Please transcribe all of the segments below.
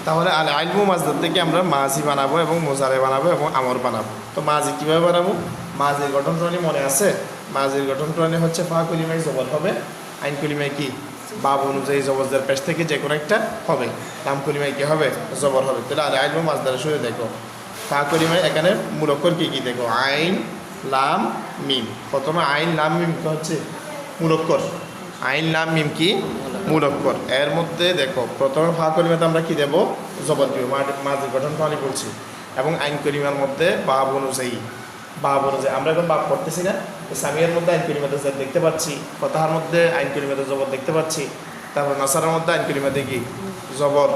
তাহলে আল ইলমু মাজদার থেকে আমরা মাজি বানাবো এবং মুজারে বানাবো এবং আমর বানাবো। তো মাজি কীভাবে বানাবো? মাজির গঠন প্রণালী মনে আছে? মাজির গঠন প্রণালী হচ্ছে ফা কলিমায় জবর হবে, আইন কলিমায় কি বাব অনুযায়ী জবরদের পেশ থেকে যে কোনো একটা হবে, লাম কলিমায় কী হবে? জবর হবে। তাহলে আল ইলমু মাজদারের শুরু দেখো ফা কলিমায় এখানে মূল অক্ষর কী কী দেখো? আইন, লাম, মিম। প্রথমে আইন, লাম, মিম হচ্ছে মূল অক্ষর। আইন, লাম, মিম কি মূল অক্ষর। এর মধ্যে দেখো প্রথমে ফা কলিমাতে আমরা কি দেবো? জবর দিব, মাজির গঠন প্রণালী বলছি। এবং আইন কলিমার মধ্যে বাব অনুযায়ী আমরা এখন বাব করতেছি না, সামিয়ার মধ্যে আইন কলিমাতে দেখতে পাচ্ছি, ফতাহার মধ্যে আইন কলিমাতে জবর দেখতে পাচ্ছি, তারপর নাসারের মধ্যে আইন কলিমাতে কি জবর,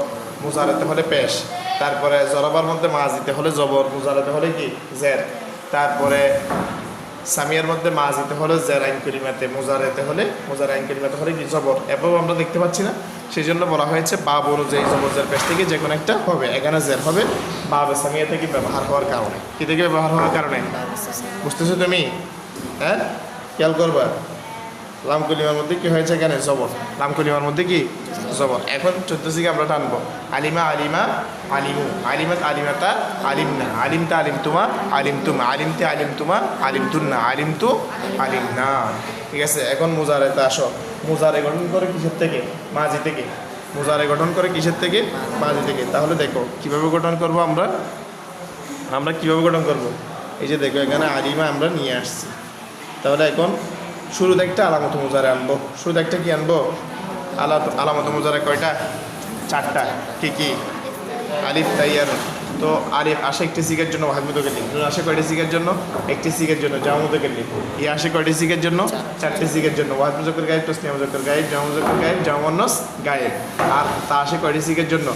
মুজারাতে হলে পেশ, তারপরে জরাবার মধ্যে মাজিতে হলে জবর, মুজারাতে হলে কি জের, তারপরে সামিয়ার মধ্যে মাজিতে হলে জের আইন কলিমাতে, মুজার আইন কলিমাতে হলে কি জবর। এভাবে আমরা দেখতে পাচ্ছি না, সেই জন্য বলা হয়েছে বাব অনুযায়ী জবর জের পেশ থেকে যে কোনো একটা হবে। এখানে জের হবে বাবে সামিয়া থেকে ব্যবহার হওয়ার কারণে। কি থেকে ব্যবহার হওয়ার কারণে? বুঝতেছো তুমি? হ্যাঁ, খেয়াল করবা। লাম কলিমার মধ্যে কি হয়েছে? এখানে জবর, লাম কলিমার মধ্যে কি জবর। এখন 14 থেকে আমরা টানবো আলিমা, আলিমা, আলিমু, আলিমাত, আলিমাতা, আলিমনা, আলিমতা, আলিমতুমা, আলিমতুমা, আলিমতে, আলিমতুমা, আলিমতুন্না, আলিমতু, আলিমনা। ঠিক আছে, এখন মুজারেতে আসো। মুজারে গঠন করে কিসের থেকে? মাজি থেকে। মুজারে গঠন করে কিসের থেকে? মাজি থেকে। তাহলে দেখো কিভাবে গঠন করব আমরা কিভাবে গঠন করব? এই যে দেখো এখানে আলিমা আমরা নিয়ে আসছি। তাহলে এখন শুরুতে একটা আলামত মুজারে আনবো। শুরুতে একটা কি আনবো? আলামত মুজারে কয়টা? 4টা। কি কি? আলিফ, তাইয়ার। তো আলিফ আসে একটি সিগের জন্য ওয়াহিদ মুতাকাল্লিম। নুন আসে কয়টি সিগের জন্য? একটি সিগের জন্য জামা মুতাকাল্লিম। ইয়া আসে কয়টি সিগের জন্য? 4টি সিগের জন্য। ওয়াহিদ মুজাক্কার গায়েব, তাসনিয়া মুজাক্কার গায়েব, জামা মুজাক্কার গায়েব, জামা মুয়ান্নাস গায়েব। আর তা আসে কয়টি সিগের জন্য?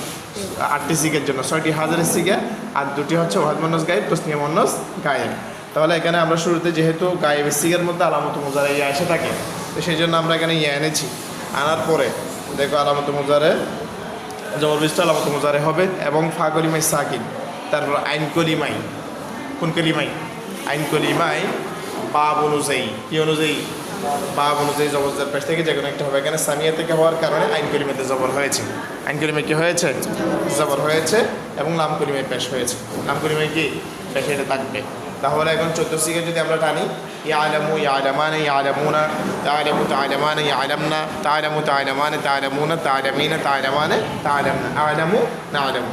8টি সিগের জন্য। 6টি হাজারের সিগা আর 2টি হচ্ছে ওয়াহিদ মুয়ান্নাস গায়েব, তাসনিয়া মুয়ান্নাস গায়েব। তাহলে এখানে আমরা শুরুতে যেহেতু গায়েবের সিগের মধ্যে আলামত মুজারে ইয়া এসে থাকে, তো সেই জন্য আমরা এখানে ইয়া এনেছি। আনার পরে দেখো আলামত মুজারে জবর বিশিষ্ট আলামত মুজারে হবে এবং ফা কলিমাই সাকিন। তারপর আইন কলিমাই, কোন কলিমাই? আইন কলিমাই বাব অনুযায়ী, কি অনুযায়ী? বাব অনুযায়ী জবরদের পেশ থেকে যে কোনো একটা হবে। এখানে সামিয়া থেকে হওয়ার কারণে আইন কলিমাতে জবর হয়েছে। আইন কলিমায় কি হয়েছে? জবর হয়েছে এবং লাম কলিমায় পেশ হয়েছে। লাম কলিমায় কি পেশ এটা থাকবে। তাহলে এখন 14 সিগে যদি আমরা টানি ইয়ালামু, ইয়ালামানা, ইয়ালামুনা, তা'লামু, তা'লামানা, ইয়ালামনা, তা'লামু, তা'লামানা, তা'লামুনা, তা'লামিনা, তা'লামানা, তা'লামনা, আ'লামু, না'লামু।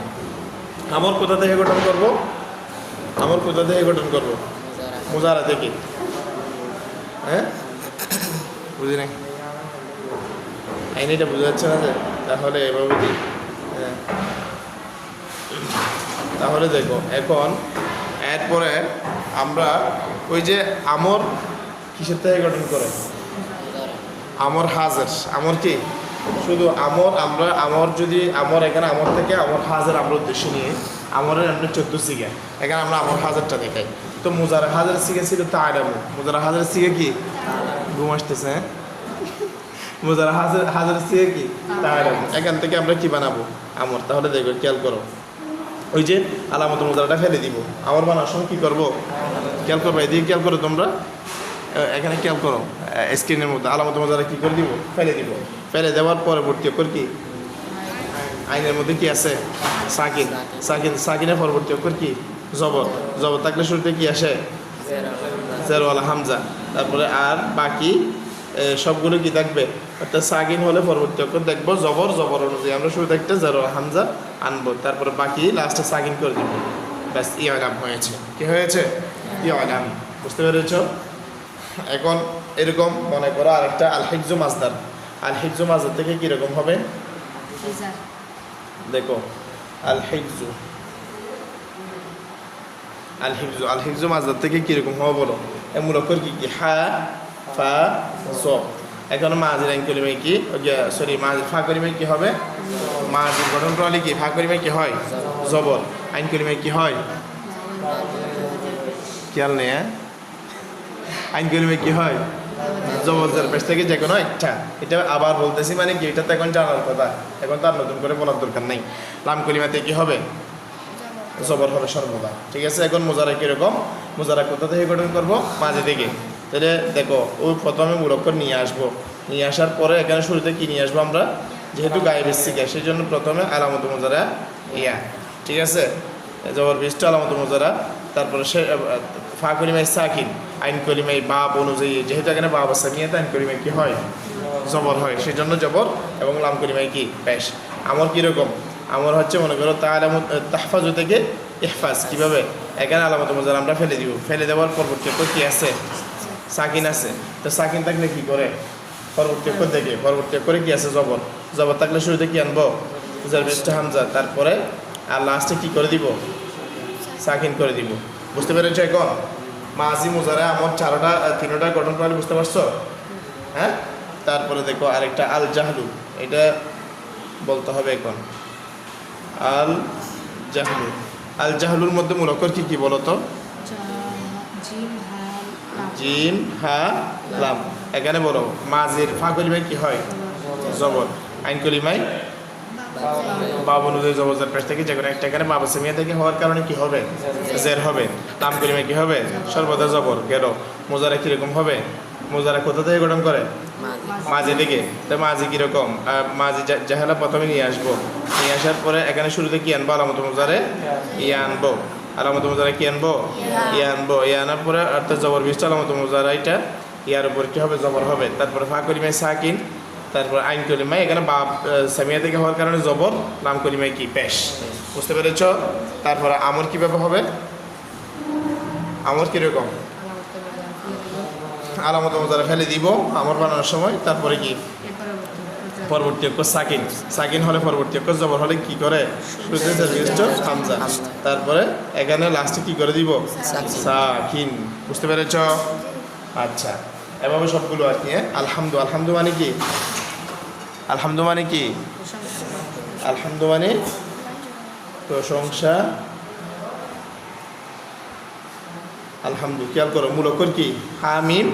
আমর কোথা থেকে গঠন করব? আমর কোথা থেকে গঠন করব? মুজারা থেকে। হ্যাঁ, বুঝি নাই, আইনিটা বোঝা যাচ্ছে না যে? তাহলে এভাবে দিই। হ্যাঁ, তাহলে দেখো এখন এরপরে আমরা ওই যে আমর কিসের থেকে গঠন করে? আমর হাজার। আমর কি? শুধু আমর। আমর যদি এখানে আমর থেকে আমর হাজার আমরা উদ্দেশ্য নিয়ে আমরের আমরা 14 সিগা, এখানে আমরা আমর হাজারটা দেখাই। তো মুজারা হাজার সিগা ছিল তা'লামু। মুজারা হাজার সিগা কি? ঘুম আসতেছে? হ্যাঁ, মুজারা হাজার সিগা কি? তা'লামু। এখান থেকে আমরা কি বানাবো? আমর। তাহলে দেখো খেয়াল করো, ওই যে আলামত মুজারাটা ফেলে দিব। আমর বানার সময় কী করবো? খেয়াল করবো, এদিকে খেয়াল করো তোমরা, এখানে খেয়াল করো। স্ক্রিনের মধ্যে আলামত মুজারা কী করে দিব? ফেলে দিব। ফেলে দেওয়ার পরবর্তী অক্ষর কি? আইনের মধ্যে কি আছে? সাকিন। সাকিনের পরবর্তী অক্ষর কি? জবর। জবর থাকলে শুরুতে কি আসে? জের ওয়ালা হামজা। তারপরে আর বাকি সবগুলো কি থাকবে? অর্থাৎ সাকিন হলে পরবর্তী অক্ষর দেখবো জবর। জবর অনুযায়ী আমরা শুরুতে একটা জের ওয়ালা হামজা আনবো, তারপরে বাকি লাস্টে সাকিন করে দিব। ব্যাস, ইআলাম হয়েছে। কি হয়েছে? ইআলাম। বুঝতে পেরেছ? এখন এরকম মনে করো আরেকটা আল হিফজু মাজদার। আল হিফজু মাজদার থেকে কীরকম হবে? দেখো আল হিফজু মাজদার থেকে কীরকম হবে বলো? মূল অক্ষর কি কি? হা, ফা, জ। এখন মাজির আইন কলিমায় কি? সরি, মাজির ফা কলিমায় কি হবে? মাজির গঠন প্রণালী কি? ফা কলিমায় কি হয়? জবর। আইন কলিমায় কি হয়? খেয়াল নেই। আইন কলিমায় কি হয়? জবরদের পেশ থেকে যে কোনো একটা। এটা আবার বলতেছি, মানে কি এটা তো এখন জানার কথা, এখন তার নতুন করে বলার দরকার নেই। লাম কলিমাতে কি হবে? জবর হবে সর্বদা। ঠিক আছে, এখন মুজারা কীরকম? মুজারা কোথা থেকে গঠন করবো? মাঝে থেকে। তাহলে দেখো ওই প্রথমে মূল অক্ষর নিয়ে আসবো। নিয়ে আসার পরে এখানে শুরুতে কি নিয়ে আসবো? আমরা যেহেতু গায়েবের সিগা সেই জন্য প্রথমে আলামত মুজারা ইয়া, ঠিক আছে। জবর বিশিষ্ট আলামত মুজারা, তারপরে সে ফা কলিমায় সাকিন, আইন কলিমায় বাব অনুযায়ী, যেহেতু এখানে বাব সাকিয়াতে আইন কলিমায় কি হয়, জবর হয়, সেই জন্য জবর, এবং লাম কলিমায় কি পেশ। আমর কীরকম, আমর হচ্ছে মনে করো তাহফাজু থেকে ইহফাজ, কীভাবে, এখানে আলামত মুজারা আমরা ফেলে দিব, ফেলে দেওয়ার পরবর্তী কী আছে, সাকিন আছে। তো সাকিন থাকলে কী করে, পরবর্তী অক্ষর দেখে, পরবর্তী অক্ষরে কি আছে, জবর। জবর থাকলে শুরুতে কি আনবো, জারবিস্টা হামজা, তারপরে আর লাস্টে কি করে দিব, সাকিন করে দিব। বুঝতে পেরেছো? এখন মাজি মুজারে আমার তিনটা গঠন প্রণালী বুঝতে পারছো? হ্যাঁ। তারপরে দেখো আরেকটা আল জাহলু, এটা বলতে হবে এখন। আল জাহলু, আল জাহলুর মধ্যে মূল অক্ষর কি কি বলো তো? জিম হা লাম। এখানে বলো মাজির ফা কলিমায় কি হয়, জবর। আইন কলিমায় বাব অনুযায়ী জবর জের পেশ থেকে যে কোনো একটা, এখানে বাবা সেমিয়া থেকে হওয়ার কারণে কি হবে, জের হবে। লাম কলিমায় কি হবে, সর্বদা জবর। গেল মোজারা কিরকম হবে, মোজারা কোথা থেকে গঠন করে, মাঝে থেকে। তো মাঝি কীরকম, মাঝি জাহেলা প্রথমে নিয়ে আসবো, নিয়ে আসার পরে এখানে শুরুতে কি আনবো, আলামত মুজারে ইয়া আনবো, আলামত মুজারা কি আনবো, ইয়া আনবো। ইয়া আনার পরে অর্থাৎ জবর বিশিষ্ট আলামত মুজারা এটা ইয়ার উপর কি হবে, জবর হবে। তারপরে ফা কলিমায় সাকিন, তারপর আইন কলিমায় এখানে বাপ সামিয়া থেকে হওয়ার কারণে জবর, লাম কলিমায় কি পেশ। বুঝতে পেরেছ? তারপরে আমর কীভাবে হবে, আমর কীরকম, আলামত মুজারা ফেলে দিব আমর বানানোর সময়। তারপরে কি পরবর্তী অক্ষর সাকিন, সাকিন হলে পরবর্তী অক্ষর জবর হলে কি করে, হামজা। তারপরে এখানে লাস্টে কি করে দিব, সাকিন। বুঝতে পেরেছ? আচ্ছা, এভাবে সবগুলো আর কি। আলহামদু, আলহামদু মানে কি, আলহামদু মানে কি, আলহামদু মানে প্রশংসা। আলহামদু খেয়াল করো, মূল অক্ষর কি, হামিম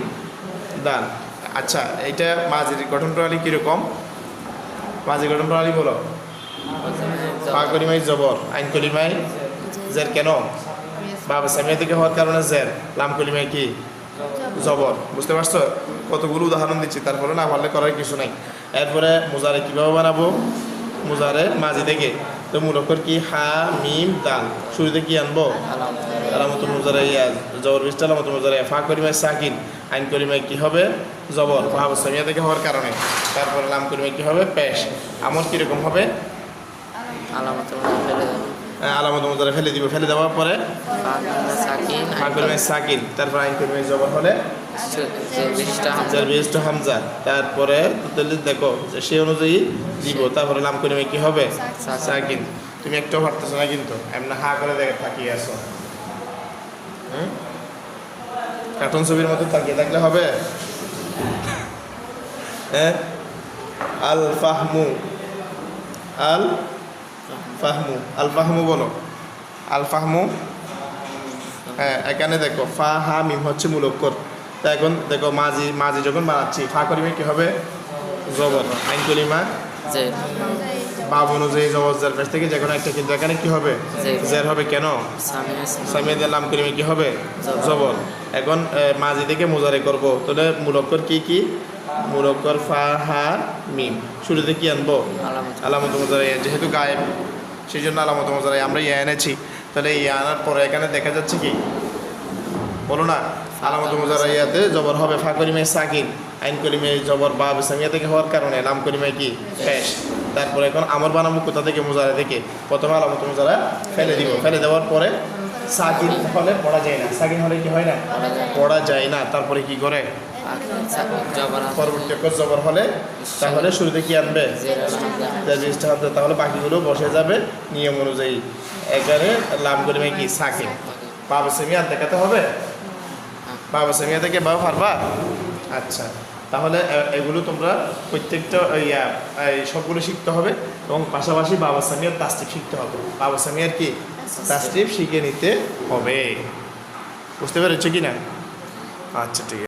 দাল। আচ্ছা, এইটা মাঝির গঠন প্রণালী কীরকম, মাঝির গঠন প্রণালী বলো। ফা কলিমায় জবর, আইন কলিমায় জের, কেন, বাবা সামিয়া থেকে হওয়ার কারণে জের, লাম কলিমায় কি, জবর। বুঝতে পারছো? কতগুলো উদাহরণ দিচ্ছি, তারপরে না পারলে করার কিছু নাই। এরপরে মুজারে কীভাবে বানাবো, মুজারে মাঝি থেকে। তো মূল অক্ষর কি, হা মিম দাল, শুরুতে কি আনবো, আলামত মুজারে ইয়া, জবর বিশিষ্ট আলামত মুজারে। ফা কলিমায় সাকিন, আইন কলিমায় কি হবে, জবর, বাবা সামিয়া থেকে হওয়ার কারণে। তারপরে লাম কলিমায় কি হবে, পেশ। আমর কীরকম হবে, আলামত মুজারে ফেলে দিব, ফেলে দেওয়ার পরে ফা কলিমায় সাকিন, তারপর আইন কলিমায় জবর হলে বিশিষ্ট হামজা। তারপরে দেখো সে অনুযায়ী দিব, তারপরে লাম কলিমায় কি হবে, সাকিন। তুমি একটাও পারতেছো না কিন্তু, এমনি হা করে দেখে তাকিয়ে আসো। কার্টুন ছবির মতো তাকিয়ে থাকলে হবে? হ্যাঁ। আল ফাহমু, আল ফাহমু, আল ফাহমু বলো, আল ফাহমু। হ্যাঁ, এখানে দেখো ফা হা মিম হচ্ছে মূল অক্ষর। তা এখন দেখো মাঝি, মাঝি যখন বানাচ্ছি ফা কলিমা কি হবে, জবর। আইন কলিমা বাব অনুযায়ী জবর জের পেশ থেকে যে কোনো একটা, কিন্তু এখানে কি হবে, জের হবে। কেন, সামিয়া দিয়ে লাম কলিমা কি হবে, জবর। এখন মাঝি থেকে মুজারে করবো, তাহলে মূল অক্ষর কি কি, মূল অক্ষর ফা হা মিম, শুরুতে কি আনবো, আলামত মুজারে। যেহেতু গায়েব সেই জন্য আলামত মুজারে আমরা ইয়া এনেছি। তাহলে ইয়া আনার পরে এখানে দেখা যাচ্ছে কি, বলো না, আলামত মুজারা ইয়াতে জবর হবে। ফা কলিমায় সাকিন, আইন কলিমায় জবর, বাব সামিয়া থেকে হওয়ার কারণে লাম কলিমায় কি, পেশ। তারপরে এখন আমর বানাবো কোথা থেকে, মুজারা থেকে। প্রথমে আলামত মুজারা ফেলে দিব, ফেলে দেওয়ার পরে সাকিন হলে পড়া যায় না, সাকিন হলে কি হয় না, পড়া যায় না। তারপরে কি করে, পরবর্তী অক্ষর জবর হলে তাহলে শুরুতে কি আনবে, তাহলে বাকিগুলো বসে যাবে নিয়ম অনুযায়ী। এখানে লাম কলিমায় কি, সাকিন। বাবা সামিয়া দেখাতে হবে, বাবা সামিয়া থেকে বাবা পারবা? আচ্ছা, তাহলে এগুলো তোমরা প্রত্যেকটা সবগুলো শিখতে হবে, এবং পাশাপাশি বাবা সামিয়ার তাসরিফ শিখতে হবে। বাবা সামিয়ার কি, তাসরিফ শিখে নিতে হবে। বুঝতে পেরেছো কি না? আচ্ছা, ঠিক আছে।